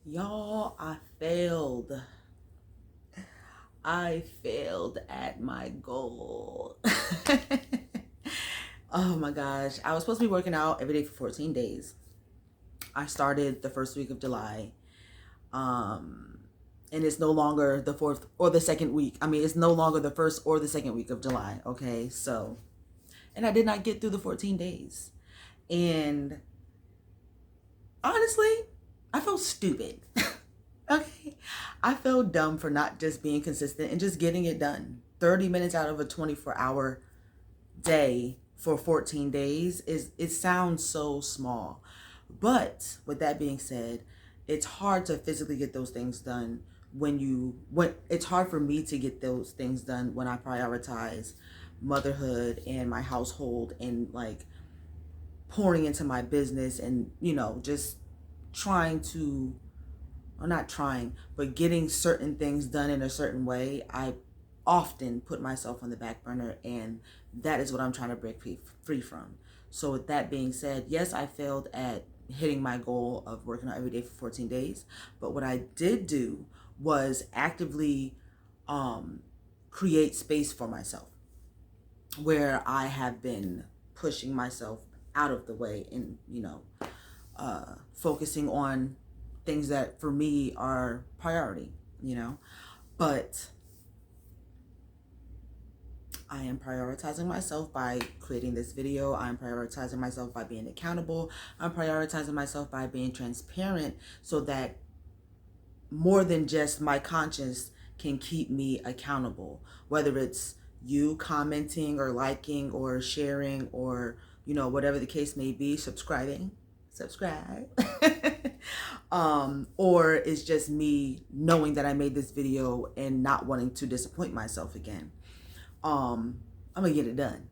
Y'all, I failed. I failed at my goal. Oh my gosh. I was supposed to be working out every day for 14 days. I started the first week of July. Um, and it's no longer the fourth or the second week. I mean, it's no longer the first or the second week of July. Okay. So, and I did not get through the 14 days. And honestly, I felt stupid. Okay. I felt dumb for not just being consistent and just getting it done. 30 minutes out of a 24-hour day for 14 days it sounds so small. But with that being said, it's hard to physically get those things done when it's hard for me to get those things done when I prioritize motherhood and my household and like pouring into my business and just trying to, or not trying, but getting certain things done in a certain way. I often put myself on the back burner, and that is what I'm trying to break free from. So with that being said, yes, I failed at hitting my goal of working out every day for 14 days. But what I did do was actively create space for myself where I have been pushing myself out of the way and, focusing on things that for me are priority. But I am prioritizing myself by creating this video. I'm prioritizing myself by being accountable. I'm prioritizing myself by being transparent so that more than just my conscience can keep me accountable, whether it's you commenting or liking or sharing or whatever the case may be, subscribe or it's just me knowing that I made this video and not wanting to disappoint myself again. I'm gonna get it done.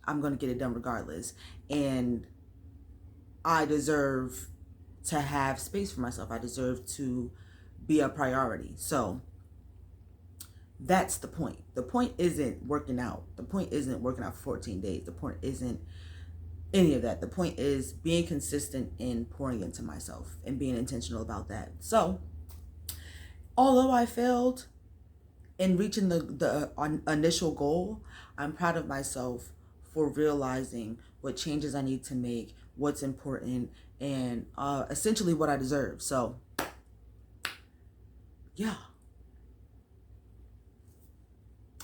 I'm gonna get it done regardless, and I deserve to have space for myself. I deserve to be a priority. So that's the point. The point isn't working out. The point isn't working out for 14 days. The point isn't any of that. The point is being consistent in pouring into myself and being intentional about that. So although I failed in reaching the initial goal, I'm proud of myself for realizing what changes I need to make, what's important, and essentially what I deserve. So yeah,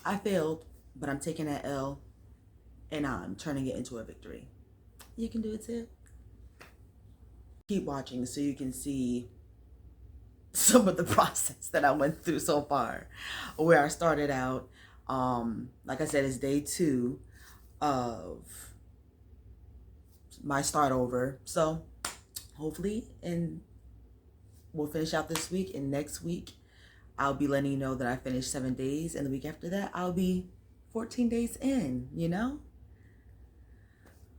I failed, but I'm taking that L and I'm turning it into a victory. You can do it too. Keep watching so you can see some of the process that I went through so far. Where I started out, like I said, it's day 2 of my start over. So hopefully, and we'll finish out this week, and next week I'll be letting you know that I finished 7 days, and the week after that I'll be 14 days in.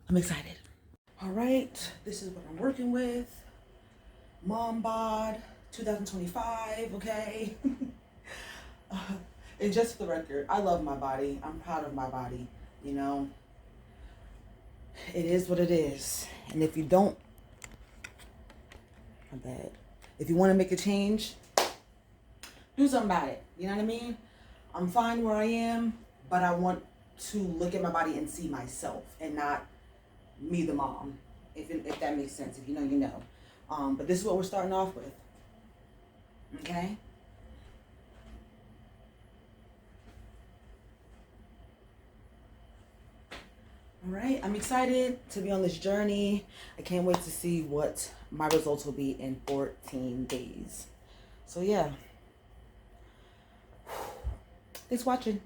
I'm excited. All right, this is what I'm working with. Mom bod 2025, okay? And just for the record, I love my body. I'm proud of my body. It is what it is. And if you don't, my bad. If you want to make a change, do something about it. You know what I mean? I'm fine where I am, but I want to look at my body and see myself and not me, the mom. If that makes sense. If you know, you know. But this is what we're starting off with. Okay? All right, I'm excited to be on this journey. I can't wait to see what my results will be in 14 days. So yeah. Thanks for watching.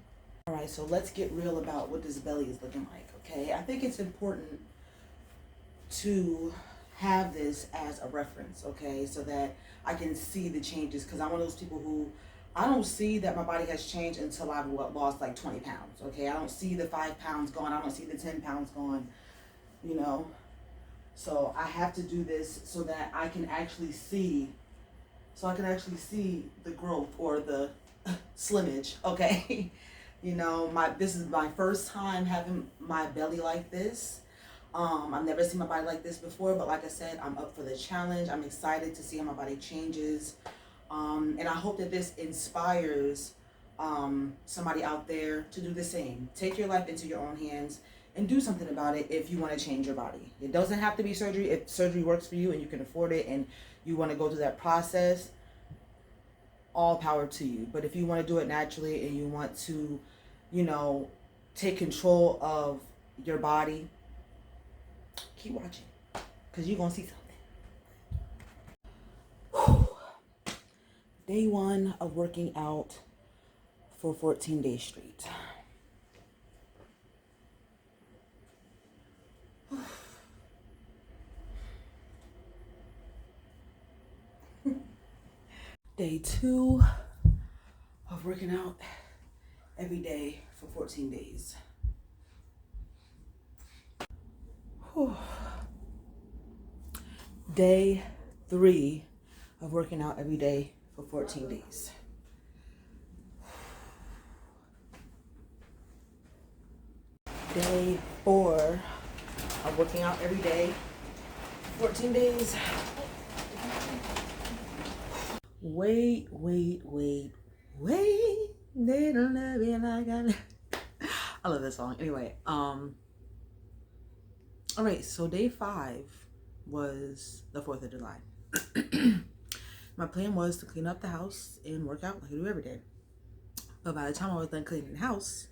All right, so let's get real about what this belly is looking like, okay? I think it's important to have this as a reference, okay? So that I can see the changes, because I'm one of those people who I don't see that my body has changed until I've lost like 20 pounds, okay? I don't see the 5 pounds gone. I don't see the 10 pounds gone, So I have to do this so that I can actually see, the growth or the slimmage, okay? This is my first time having my belly like this. I've never seen my body like this before, but like I said, I'm up for the challenge. I'm excited to see how my body changes. And I hope that this inspires somebody out there to do the same. Take your life into your own hands and do something about it if you want to change your body. It doesn't have to be surgery. If surgery works for you and you can afford it and you want to go through that process, all power to you. But if you want to do it naturally and you want to, you know, take control of your body, keep watching, because you're going to see something. Day 1 of working out for 14 days straight. Day 2 of working out every day for 14 days. Day 3 of working out every day for 14 days. Day 4 of working out every day, 14 days. Wait. They don't love me like I love this song. Anyway, all right, so day 5 was the 4th of July. My plan was to clean up the house and work out like I do every day. But by the time I was done cleaning the house,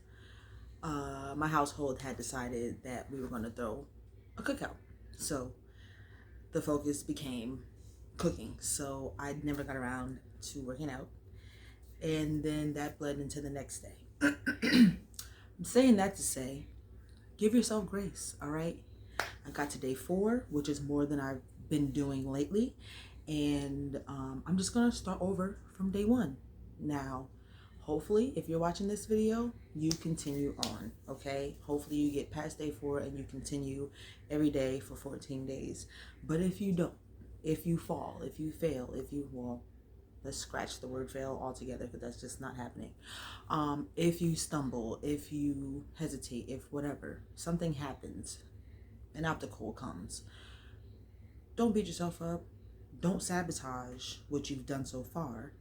my household had decided that we were going to throw a cookout. So the focus became cooking. So I never got around to working out. And then that bled into the next day. I'm saying that to say, give yourself grace, all right? I got to day 4, which is more than I've been doing lately. And I'm just going to start over from day 1. Now, hopefully, if you're watching this video, you continue on, okay? Hopefully you get past day 4 and you continue every day for 14 days. But if you don't, if you fall, if you fail, well, let's scratch the word fail altogether because that's just not happening. If you stumble, if you hesitate, if whatever, something happens, an obstacle comes, don't beat yourself up. Don't sabotage what you've done so far.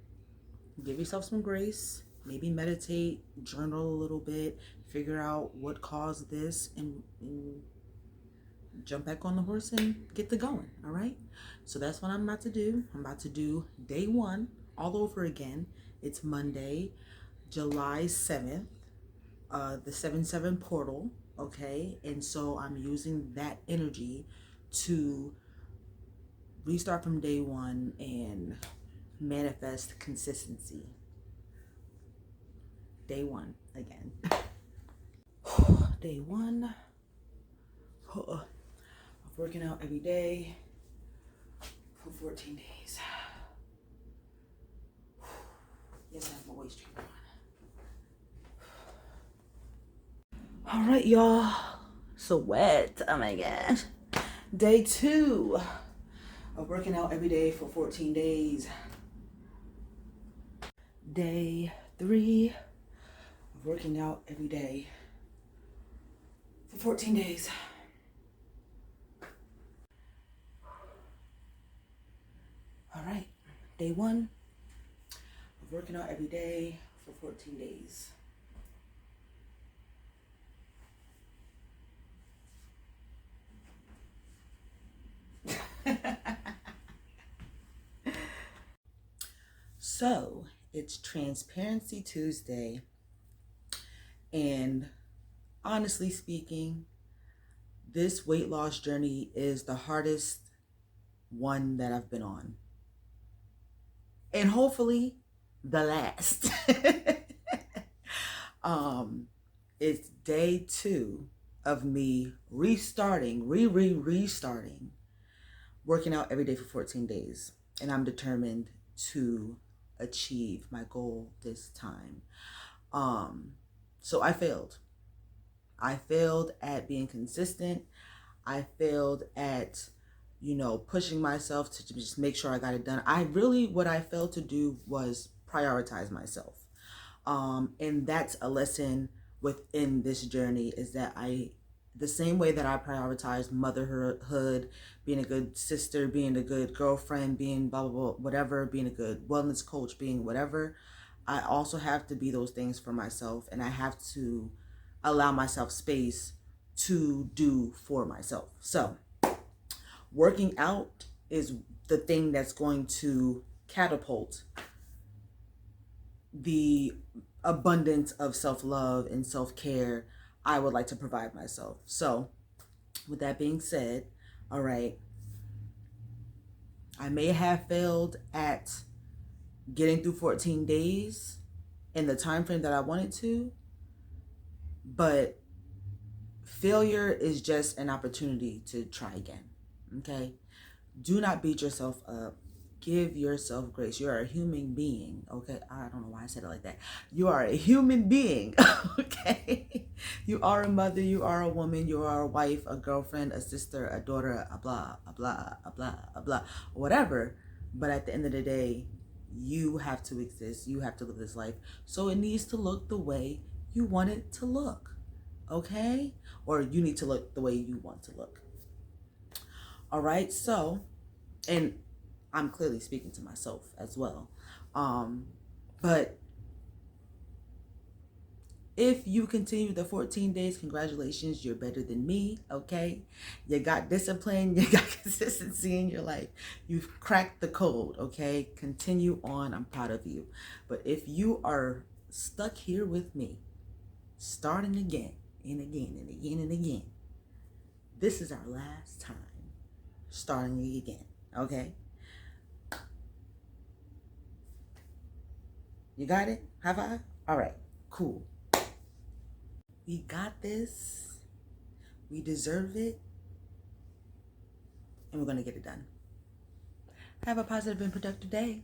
Give yourself some grace. Maybe meditate, journal a little bit, figure out what caused this, and jump back on the horse and get to going, all right? So that's what I'm about to do. I'm about to do day 1 all over again. It's Monday, July 7th, the 7/7 portal, okay? And so I'm using that energy to restart from day 1 and manifest consistency. Day 1 again. Day 1 of working out every day for 14 days. Yes, I have my waist trainer on. All right, y'all. So wet. Oh my gosh. Day 2 of working out every day for 14 days. Day 3 of working out every day for 14 days. All right, day 1 of working out every day for 14 days. So it's Transparency Tuesday, and honestly speaking, this weight loss journey is the hardest one that I've been on, and hopefully the last. It's day 2 of me restarting working out every day for 14 days, and I'm determined to achieve my goal this time. So I failed at being consistent. I failed at, pushing myself to just make sure I got it done. What I failed to do was prioritize myself. And that's a lesson within this journey, is that I the same way that I prioritize motherhood, being a good sister, being a good girlfriend, being blah, blah, blah, whatever, being a good wellness coach, being whatever, I also have to be those things for myself. And I have to allow myself space to do for myself. So working out is the thing that's going to catapult the abundance of self-love and self-care I would like to provide myself. So with that being said, all right, I may have failed at getting through 14 days in the time frame that I wanted to, but failure is just an opportunity to try again. Okay? Do not beat yourself up. Give yourself grace. You are a human being. Okay? I don't know why I said it like that. You are a human being. Okay? You are a mother. You are a woman. You are a wife, a girlfriend, a sister, a daughter, a blah, a blah, a blah, a blah, whatever. But at the end of the day, you have to exist. You have to live this life. So it needs to look the way you want it to look. Okay? Or you need to look the way you want to look. All right? So, and I'm clearly speaking to myself as well. But if you continue the 14 days, congratulations, you're better than me, okay? You got discipline, you got consistency in your life. You've cracked the code, okay? Continue on, I'm proud of you. But if you are stuck here with me, starting again and again and again and again, this is our last time starting again, okay? You got it? High five? All right, cool. We got this. We deserve it. And we're going to get it done. Have a positive and productive day.